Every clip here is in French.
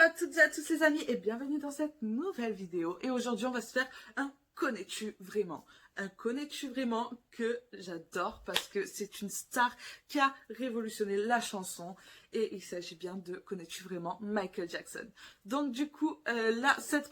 à toutes et à tous les amis et bienvenue dans cette nouvelle vidéo. Et aujourd'hui on va se faire un connais-tu vraiment? Un connais-tu vraiment que j'adore parce que c'est une star qui a révolutionné la chanson. Et il s'agit bien de connais-tu vraiment Michael Jackson. Donc du coup là cette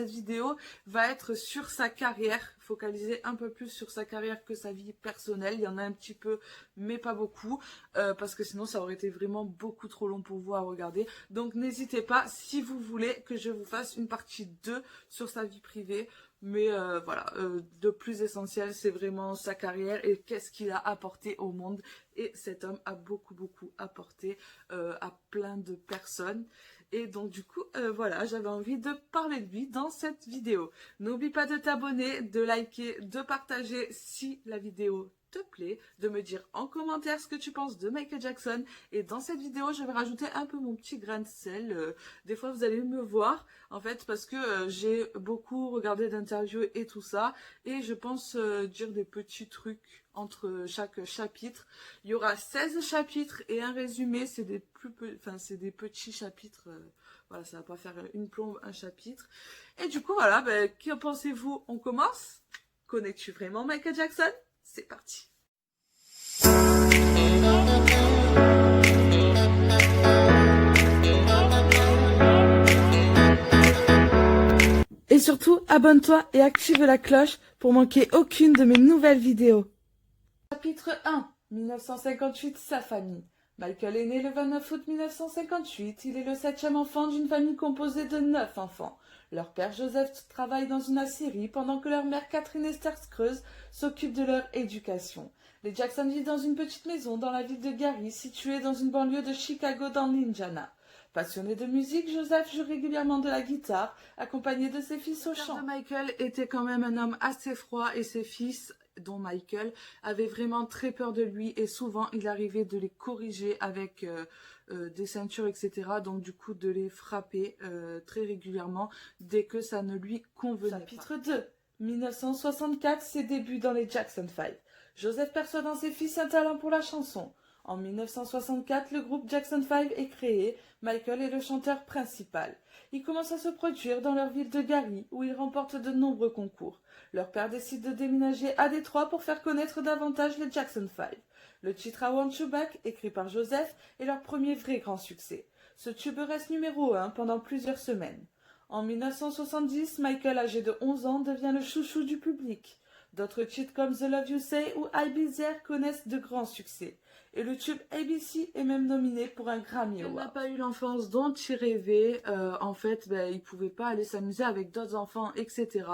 vidéo va être sur sa carrière, focalisée un peu plus sur sa carrière que sa vie personnelle. Il y en a un petit peu mais pas beaucoup parce que sinon ça aurait été vraiment beaucoup trop long pour vous à regarder. Donc n'hésitez pas si vous voulez que je vous fasse une partie 2 sur sa vie privée. Mais voilà, de plus essentiel, c'est vraiment sa carrière et qu'est-ce qu'il a apporté au monde. Et cet homme a beaucoup apporté à plein de personnes. Et donc du coup, voilà, j'avais envie de parler de lui dans cette vidéo. N'oublie pas de t'abonner, de liker, de partager si la vidéo te plaît, de me dire en commentaire ce que tu penses de Michael Jackson. Et dans cette vidéo, je vais rajouter un peu mon petit grain de sel. Des fois, vous allez me voir, en fait, parce que j'ai beaucoup regardé d'interviews et tout ça. Et je pense dire des petits trucs entre chaque chapitre. Il y aura 16 chapitres et un résumé. C'est des c'est des petits chapitres. Voilà, ça va pas faire une plombe, un chapitre. Et du coup, voilà, qu'en pensez-vous? On commence? Connais-tu vraiment Michael Jackson? C'est parti. Et surtout, abonne-toi et active la cloche pour manquer aucune de mes nouvelles vidéos. Chapitre 1. 1958, sa famille. Michael est né le 29 août 1958. Il est le 7e enfant d'une famille composée de 9 enfants. Leur père Joseph travaille dans une aciérie pendant que leur mère Catherine Esther Screuze s'occupe de leur éducation. Les Jackson vivent dans une petite maison dans la ville de Gary, située dans une banlieue de Chicago dans l'Indiana. Passionné de musique, Joseph joue régulièrement de la guitare, accompagné de ses fils au chant. Le père de Michael était quand même un homme assez froid et ses fils, dont Michael, avaient vraiment très peur de lui et souvent il arrivait de les corriger avec des ceintures, etc. Donc du coup de les frapper très régulièrement dès que ça ne lui convenait pas. Chapitre 2. 1964, ses débuts dans les Jackson 5. Joseph perçoit dans ses fils un talent pour la chanson. En 1964, le groupe Jackson 5 est créé. Michael est le chanteur principal. Ils commencent à se produire dans leur ville de Gary, où ils remportent de nombreux concours. Leur père décide de déménager à Détroit pour faire connaître davantage les Jackson 5. Le titre I Want You Back, écrit par Joseph, est leur premier vrai grand succès. Ce tube reste numéro 1 pendant plusieurs semaines. En 1970, Michael, âgé de 11 ans, devient le chouchou du public. D'autres titres comme The Love You Say ou I'll Be There connaissent de grands succès. Et le tube ABC est même nominé pour un Grammy Award. Il n'a pas eu l'enfance dont il rêvait. En fait, il ne pouvait pas aller s'amuser avec d'autres enfants, etc.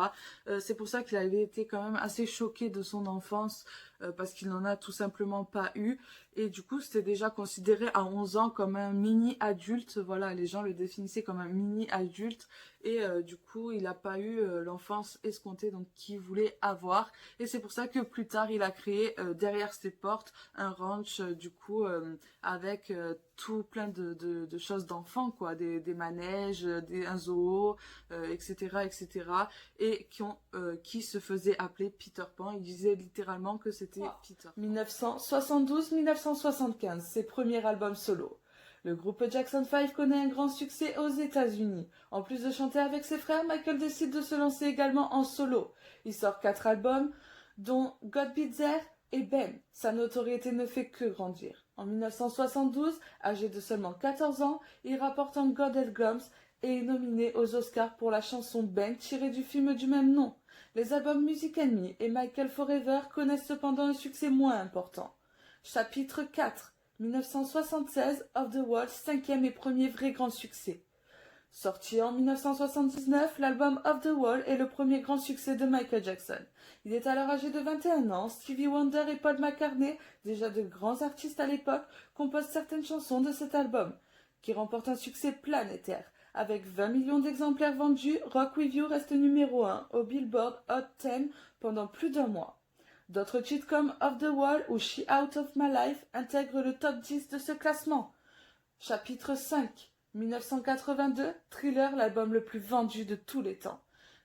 C'est pour ça qu'il avait été quand même assez choqué de son enfance parce qu'il n'en a tout simplement pas eu. Et du coup, c'était déjà considéré à 11 ans comme un mini-adulte. Voilà, les gens le définissaient comme un mini-adulte. Et du coup, il n'a pas eu l'enfance escomptée donc qu'il voulait avoir. Et c'est pour ça que plus tard, il a créé derrière ses portes un ranch du coup avec tout plein de choses d'enfants, quoi, des manèges, un zoo, etc. Et qui se faisait appeler Peter Pan. Il disait littéralement que c'était Peter Pan. 1972-1975, ses premiers albums solo. Le groupe Jackson 5 connaît un grand succès aux États-Unis. En plus de chanter avec ses frères, Michael décide de se lancer également en solo. Il sort 4 albums, dont God Be There et Ben. Sa notoriété ne fait que grandir. En 1972, âgé de seulement 14 ans, il rapporte un Golden Globes et est nominé aux Oscars pour la chanson Ben tirée du film du même nom. Les albums Music Me et Michael Forever connaissent cependant un succès moins important. Chapitre 4. 1976, Off the Wall, 5e et premier vrai grand succès. Sorti en 1979, l'album Off the Wall est le premier grand succès de Michael Jackson. Il est alors âgé de 21 ans. Stevie Wonder et Paul McCartney, déjà de grands artistes à l'époque, composent certaines chansons de cet album, qui remporte un succès planétaire. Avec 20 millions d'exemplaires vendus, Rock With You reste numéro 1 au Billboard Hot 10 pendant plus d'un mois. D'autres titres comme Off the Wall ou She Out of My Life intègrent le top 10 de ce classement. Chapitre 5. 1982, Thriller, l'album le plus vendu de tous les temps.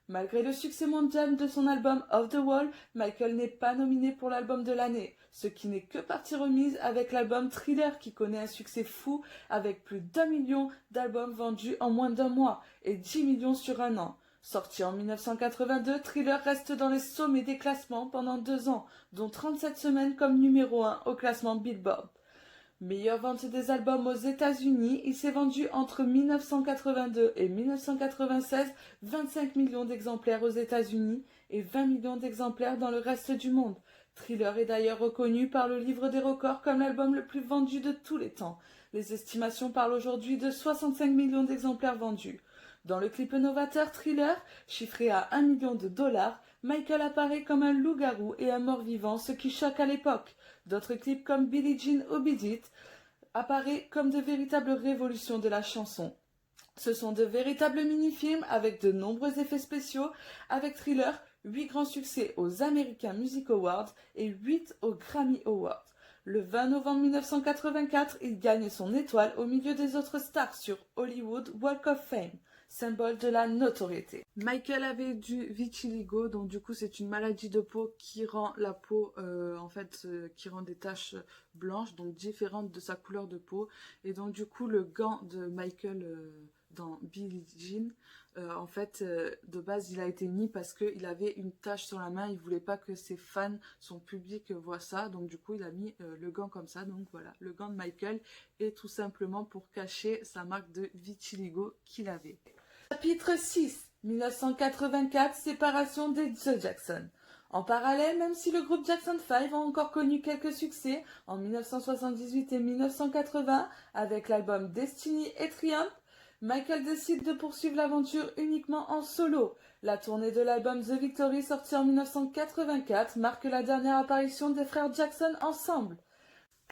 Malgré le succès mondial de son album Off the Wall, Michael n'est pas nominé pour l'album de l'année, ce qui n'est que partie remise avec l'album Thriller qui connaît un succès fou avec plus d'1 million d'albums vendus en moins d'un mois et 10 millions sur un an. Sorti en 1982, Thriller reste dans les sommets des classements pendant 2 ans, dont 37 semaines comme numéro 1 au classement Billboard. Meilleure vente des albums aux États-Unis, il s'est vendu entre 1982 et 1996 25 millions d'exemplaires aux États-Unis et 20 millions d'exemplaires dans le reste du monde. Thriller est d'ailleurs reconnu par le livre des records comme l'album le plus vendu de tous les temps. Les estimations parlent aujourd'hui de 65 millions d'exemplaires vendus. Dans le clip novateur Thriller, chiffré à 1 million de dollars, Michael apparaît comme un loup-garou et un mort-vivant, ce qui choque à l'époque. D'autres clips comme Billie Jean ou Beat It apparaissent comme de véritables révolutions de la chanson. Ce sont de véritables mini-films avec de nombreux effets spéciaux. Avec Thriller, 8 grands succès aux American Music Awards et 8 aux Grammy Awards. Le 20 novembre 1984, il gagne son étoile au milieu des autres stars sur Hollywood Walk of Fame, symbole de la notoriété. Michael avait du vitiligo, donc du coup c'est une maladie de peau qui rend la peau, qui rend des taches blanches, donc différentes de sa couleur de peau. Et donc du coup le gant de Michael dans Billie Jean, de base il a été mis parce qu'il avait une tache sur la main, il voulait pas que ses fans, son public voit ça, donc du coup il a mis le gant comme ça. Donc voilà, le gant de Michael est tout simplement pour cacher sa marque de vitiligo qu'il avait. Chapitre 6, 1984, séparation des The Jackson. En parallèle, même si le groupe Jackson 5 a encore connu quelques succès en 1978 et 1980 avec l'album Destiny et Triumph, Michael décide de poursuivre l'aventure uniquement en solo. La tournée de l'album The Victory, sorti en 1984, marque la dernière apparition des frères Jackson ensemble.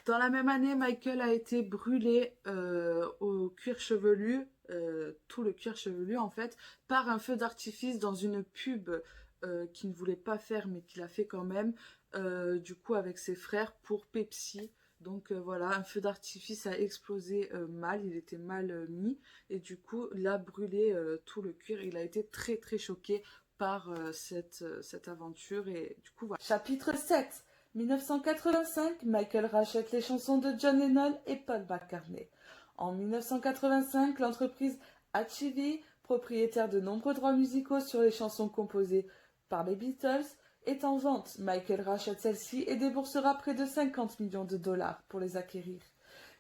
Dans la même année, Michael a été brûlé au cuir chevelu, tout le cuir chevelu en fait, par un feu d'artifice dans une pub qu'il ne voulait pas faire mais qu'il a fait quand même, du coup avec ses frères pour Pepsi. Donc voilà, un feu d'artifice a explosé mal, il était mal mis et du coup il a brûlé tout le cuir. Il a été très très choqué par cette aventure et du coup voilà. Chapitre 7, 1985, Michael rachète les chansons de John Lennon et Paul McCartney. En 1985, l'entreprise HMV, propriétaire de nombreux droits musicaux sur les chansons composées par les Beatles, est en vente. Michael rachète celle-ci et déboursera près de 50 millions de dollars pour les acquérir.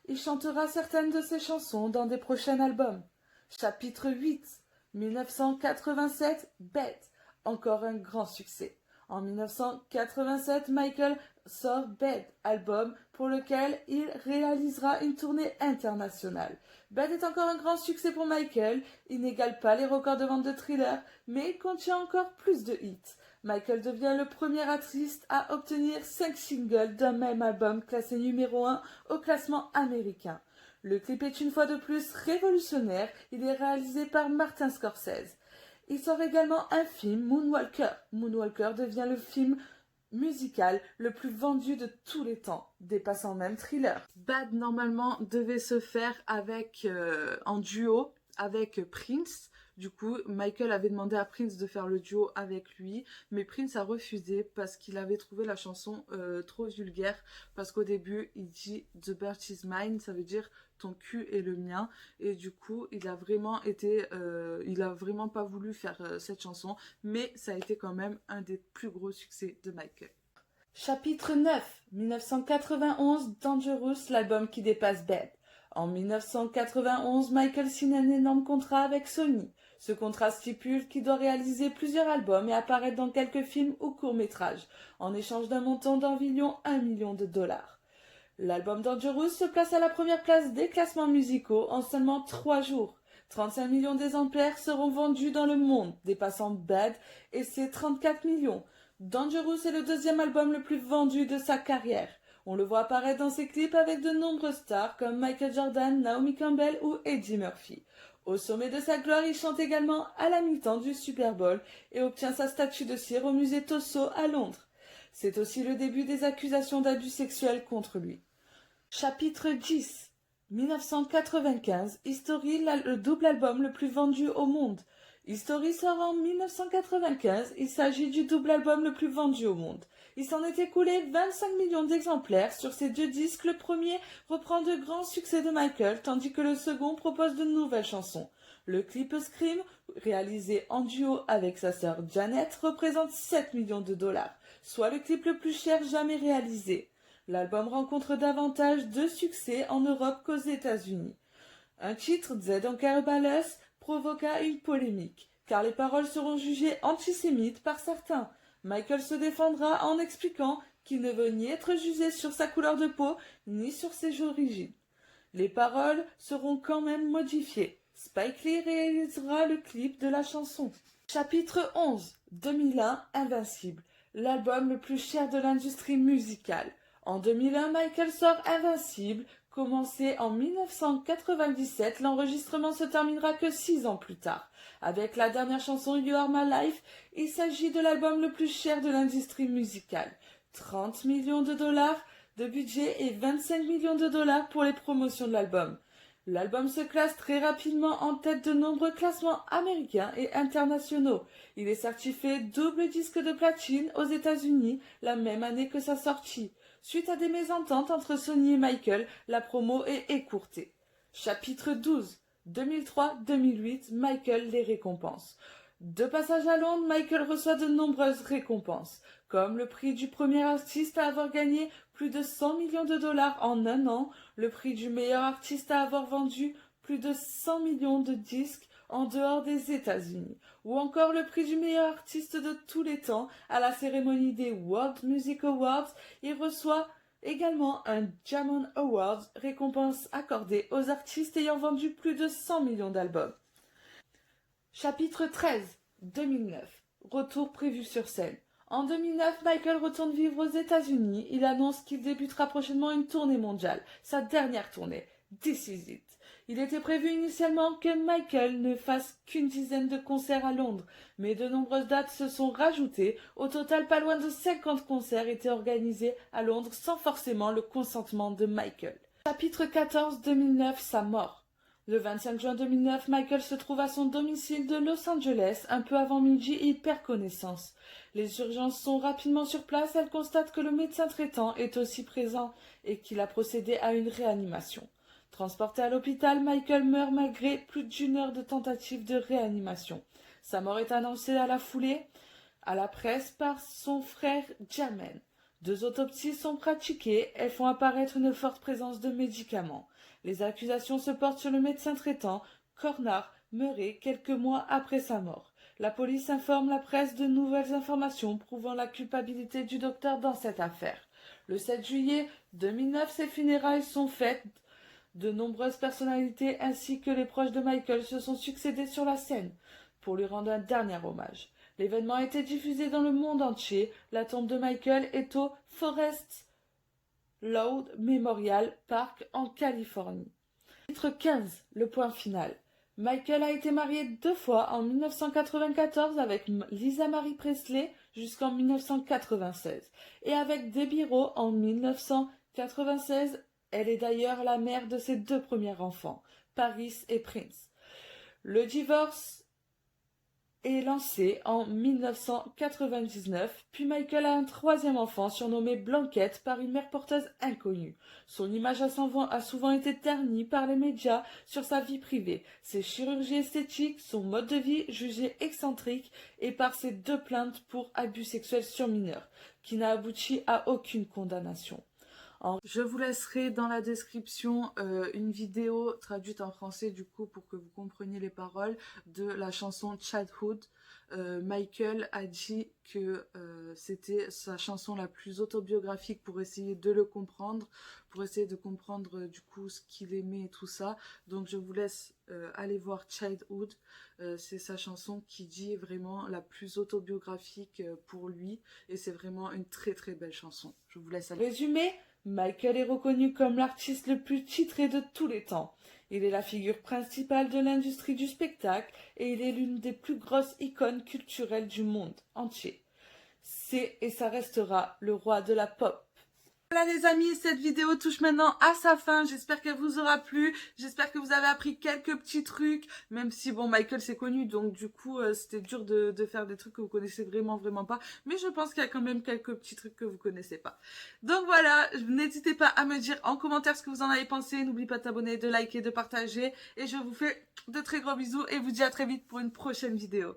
Il chantera certaines de ses chansons dans des prochains albums. Chapitre 8, 1987, Bad, encore un grand succès. En 1987, Michael sort Bad, album pour lequel il réalisera une tournée internationale. Bad est encore un grand succès pour Michael. Il n'égale pas les records de vente de Thriller, mais il contient encore plus de hits. Michael devient le premier artiste à obtenir 5 singles d'un même album classé numéro 1 au classement américain. Le clip est une fois de plus révolutionnaire. Il est réalisé par Martin Scorsese. Il sort également un film, Moonwalker. Moonwalker devient le film musical le plus vendu de tous les temps, dépassant même Thriller. Bad normalement devait se faire en duo avec Prince. Du coup, Michael avait demandé à Prince de faire le duo avec lui, mais Prince a refusé parce qu'il avait trouvé la chanson trop vulgaire, parce qu'au début, il dit « The bird is mine », ça veut dire « ton cul est le mien », et du coup, il a vraiment pas voulu faire cette chanson, mais ça a été quand même un des plus gros succès de Michael. Chapitre 9, 1991, Dangerous, l'album qui dépasse Bad. En 1991, Michael signe un énorme contrat avec Sony. Ce contrat stipule qu'il doit réaliser plusieurs albums et apparaître dans quelques films ou courts-métrages, en échange d'un montant d'environ 1 million de dollars. L'album Dangerous se place à la première place des classements musicaux en seulement 3 jours. 35 millions d'exemplaires seront vendus dans le monde, dépassant Bad et ses 34 millions. Dangerous est le deuxième album le plus vendu de sa carrière. On le voit apparaître dans ses clips avec de nombreuses stars comme Michael Jordan, Naomi Campbell ou Eddie Murphy. Au sommet de sa gloire, il chante également à la mi-temps du Super Bowl et obtient sa statue de cire au musée Tussauds à Londres. C'est aussi le début des accusations d'abus sexuels contre lui. Chapitre 10, 1995, History, le double album le plus vendu au monde. History sort en 1995, il s'agit du double album le plus vendu au monde. Il s'en est écoulé 25 millions d'exemplaires sur ces deux disques. Le premier reprend de grands succès de Michael, tandis que le second propose de nouvelles chansons. Le clip Scream, réalisé en duo avec sa sœur Janet, représente 7 millions de dollars, soit le clip le plus cher jamais réalisé. L'album rencontre davantage de succès en Europe qu'aux États-Unis. Un titre, Z Don't Care About Us, provoqua une polémique, car les paroles seront jugées antisémites par certains. Michael se défendra en expliquant qu'il ne veut ni être jugé sur sa couleur de peau, ni sur ses origines. Les paroles seront quand même modifiées. Spike Lee réalisera le clip de la chanson. Chapitre 11, 2001, Invincible, l'album le plus cher de l'industrie musicale. En 2001, Michael sort Invincible. Commencé en 1997, l'enregistrement se terminera que 6 ans plus tard. Avec la dernière chanson You Are My Life, il s'agit de l'album le plus cher de l'industrie musicale. 30 millions de dollars de budget et 25 millions de dollars pour les promotions de l'album. L'album se classe très rapidement en tête de nombreux classements américains et internationaux. Il est certifié double disque de platine aux États-Unis la même année que sa sortie. Suite à des mésententes entre Sony et Michael, la promo est écourtée. Chapitre 12, 2003-2008, Michael les récompenses. De passage à Londres, Michael reçoit de nombreuses récompenses, comme le prix du premier artiste à avoir gagné plus de 100 millions de dollars en un an, le prix du meilleur artiste à avoir vendu plus de 100 millions de disques en dehors des États-Unis, ou encore le prix du meilleur artiste de tous les temps à la cérémonie des World Music Awards. Il reçoit également un Jamon Awards, récompense accordée aux artistes ayant vendu plus de 100 millions d'albums. Chapitre 13, 2009. Retour prévu sur scène. En 2009, Michael retourne vivre aux États-Unis. Il annonce qu'il débutera prochainement une tournée mondiale, sa dernière tournée, This Is It. Il était prévu initialement que Michael ne fasse qu'une dizaine de concerts à Londres, mais de nombreuses dates se sont rajoutées. Au total, pas loin de 50 concerts étaient organisés à Londres sans forcément le consentement de Michael. Chapitre 14, 2009, sa mort. Le 25 juin 2009, Michael se trouve à son domicile de Los Angeles. Un peu avant midi, il perd connaissance. Les urgences sont rapidement sur place. Elles constatent que le médecin traitant est aussi présent et qu'il a procédé à une réanimation. Transporté à l'hôpital, Michael meurt malgré plus d'une heure de tentative de réanimation. Sa mort est annoncée à la foulée à la presse par son frère Jermaine. 2 autopsies sont pratiquées. Elles font apparaître une forte présence de médicaments. Les accusations se portent sur le médecin traitant, Cornard Murray, quelques mois après sa mort. La police informe la presse de nouvelles informations prouvant la culpabilité du docteur dans cette affaire. Le 7 juillet 2009, ses funérailles sont faites. De nombreuses personnalités ainsi que les proches de Michael se sont succédés sur la scène pour lui rendre un dernier hommage. L'événement a été diffusé dans le monde entier. La tombe de Michael est au Forest Lawn Memorial Park en Californie. Chapitre 15, le point final. Michael a été marié 2 fois, en 1994 avec Lisa Marie Presley jusqu'en 1996 et avec Debbie Rowe en 1996. Elle est d'ailleurs la mère de ses 2 premiers enfants, Paris et Prince. Le divorce est lancé en 1999, puis Michael a un 3e enfant surnommé Blanquette par une mère porteuse inconnue. Son image a souvent été ternie par les médias sur sa vie privée, ses chirurgies esthétiques, son mode de vie jugé excentrique et par ses 2 plaintes pour abus sexuels sur mineurs, qui n'a abouti à aucune condamnation. Je vous laisserai dans la description une vidéo traduite en français du coup pour que vous compreniez les paroles de la chanson Childhood. Michael a dit que c'était sa chanson la plus autobiographique pour essayer de le comprendre, pour essayer de comprendre du coup ce qu'il aimait et tout ça. Donc je vous laisse aller voir Childhood. C'est sa chanson qui dit vraiment la plus autobiographique pour lui et c'est vraiment une très très belle chanson. Je vous laisse aller. Résumé. Michael est reconnu comme l'artiste le plus titré de tous les temps. Il est la figure principale de l'industrie du spectacle et il est l'une des plus grosses icônes culturelles du monde entier. C'est et ça restera le roi de la pop. Voilà les amis, cette vidéo touche maintenant à sa fin. J'espère qu'elle vous aura plu. J'espère que vous avez appris quelques petits trucs. Même si, bon, Michael c'est connu, donc du coup, c'était dur de faire des trucs que vous connaissez vraiment pas. Mais je pense qu'il y a quand même quelques petits trucs que vous connaissez pas. Donc voilà, n'hésitez pas à me dire en commentaire ce que vous en avez pensé. N'oubliez pas de t'abonner, de liker, de partager. Et je vous fais de très gros bisous et vous dis à très vite pour une prochaine vidéo.